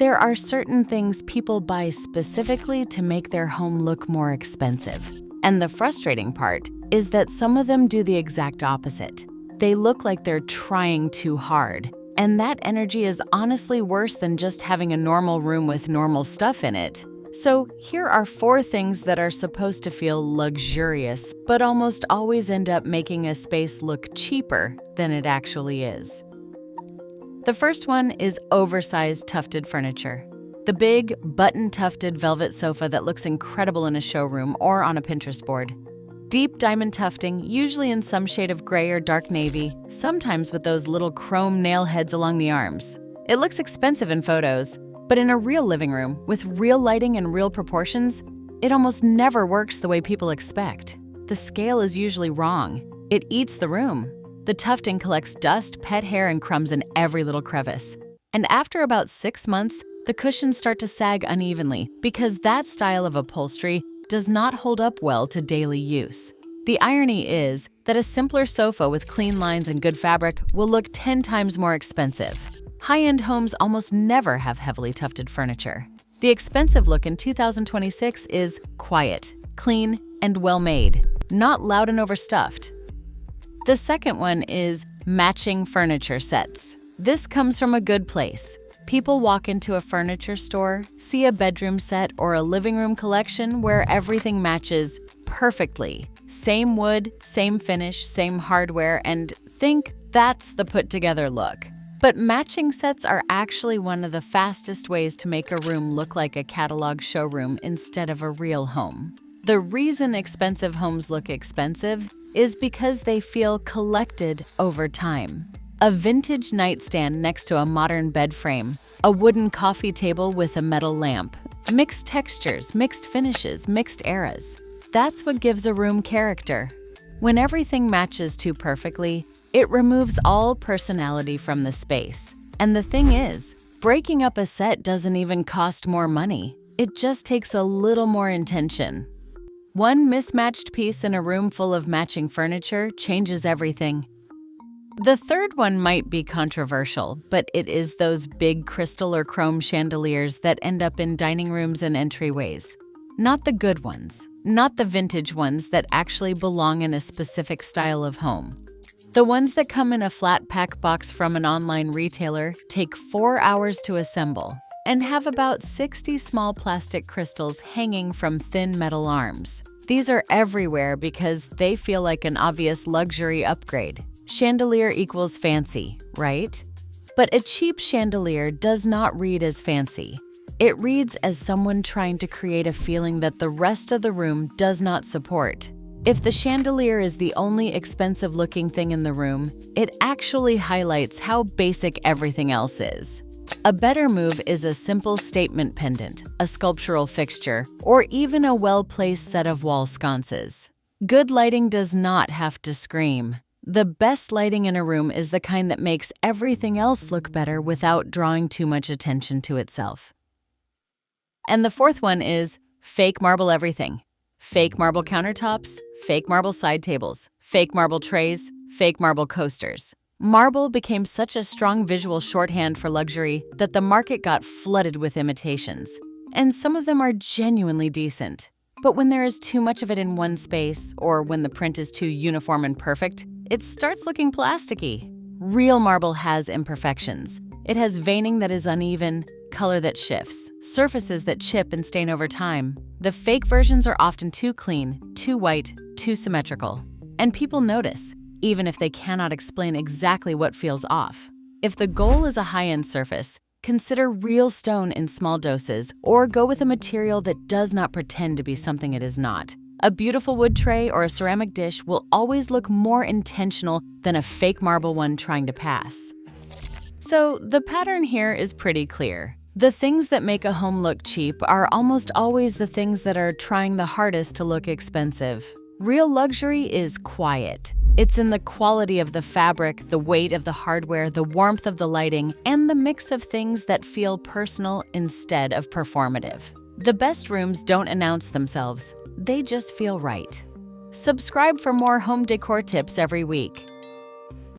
There are certain things people buy specifically to make their home look more expensive. And the frustrating part is that some of them do the exact opposite. They look like they're trying too hard. And that energy is honestly worse than just having a normal room with normal stuff in it. So here are 4 things that are supposed to feel luxurious, but almost always end up making a space look cheaper than it actually is. The first one is oversized tufted furniture. The big, button-tufted velvet sofa that looks incredible in a showroom or on a Pinterest board. Deep diamond tufting, usually in some shade of gray or dark navy, sometimes with those little chrome nail heads along the arms. It looks expensive in photos, but in a real living room, with real lighting and real proportions, it almost never works the way people expect. The scale is usually wrong. It eats the room. The tufting collects dust, pet hair, and crumbs in every little crevice. And after about 6 months, the cushions start to sag unevenly because that style of upholstery does not hold up well to daily use. The irony is that a simpler sofa with clean lines and good fabric will look 10 times more expensive. High-end homes almost never have heavily tufted furniture. The expensive look in 2026 is quiet, clean, and well-made, not loud and overstuffed. The second one is matching furniture sets. This comes from a good place. People walk into a furniture store, see a bedroom set or a living room collection where everything matches perfectly. Same wood, same finish, same hardware, and think that's the put-together look. But matching sets are actually one of the fastest ways to make a room look like a catalog showroom instead of a real home. The reason expensive homes look expensive is because they feel collected over time. A vintage nightstand next to a modern bed frame, a wooden coffee table with a metal lamp, mixed textures, mixed finishes, mixed eras. That's what gives a room character. When everything matches too perfectly, it removes all personality from the space. And the thing is, breaking up a set doesn't even cost more money. It just takes a little more intention. One mismatched piece in a room full of matching furniture changes everything. The third one might be controversial, but it is those big crystal or chrome chandeliers that end up in dining rooms and entryways. Not the good ones, not the vintage ones that actually belong in a specific style of home. The ones that come in a flat pack box from an online retailer take 4 hours to assemble and have about 60 small plastic crystals hanging from thin metal arms. These are everywhere because they feel like an obvious luxury upgrade. Chandelier equals fancy, right? But a cheap chandelier does not read as fancy. It reads as someone trying to create a feeling that the rest of the room does not support. If the chandelier is the only expensive-looking thing in the room, it actually highlights how basic everything else is. A better move is a simple statement pendant, a sculptural fixture, or even a well-placed set of wall sconces. Good lighting does not have to scream. The best lighting in a room is the kind that makes everything else look better without drawing too much attention to itself. And the fourth one is fake marble everything. Fake marble countertops, fake marble side tables, fake marble trays, fake marble coasters. Marble became such a strong visual shorthand for luxury that the market got flooded with imitations. And some of them are genuinely decent. But when there is too much of it in one space, or when the print is too uniform and perfect, it starts looking plasticky. Real marble has imperfections. It has veining that is uneven, color that shifts, surfaces that chip and stain over time. The fake versions are often too clean, too white, too symmetrical. And people notice, even if they cannot explain exactly what feels off. If the goal is a high-end surface, consider real stone in small doses or go with a material that does not pretend to be something it is not. A beautiful wood tray or a ceramic dish will always look more intentional than a fake marble one trying to pass. So the pattern here is pretty clear. The things that make a home look cheap are almost always the things that are trying the hardest to look expensive. Real luxury is quiet. It's in the quality of the fabric, the weight of the hardware, the warmth of the lighting, and the mix of things that feel personal instead of performative. The best rooms don't announce themselves. They just feel right. Subscribe for more home decor tips every week.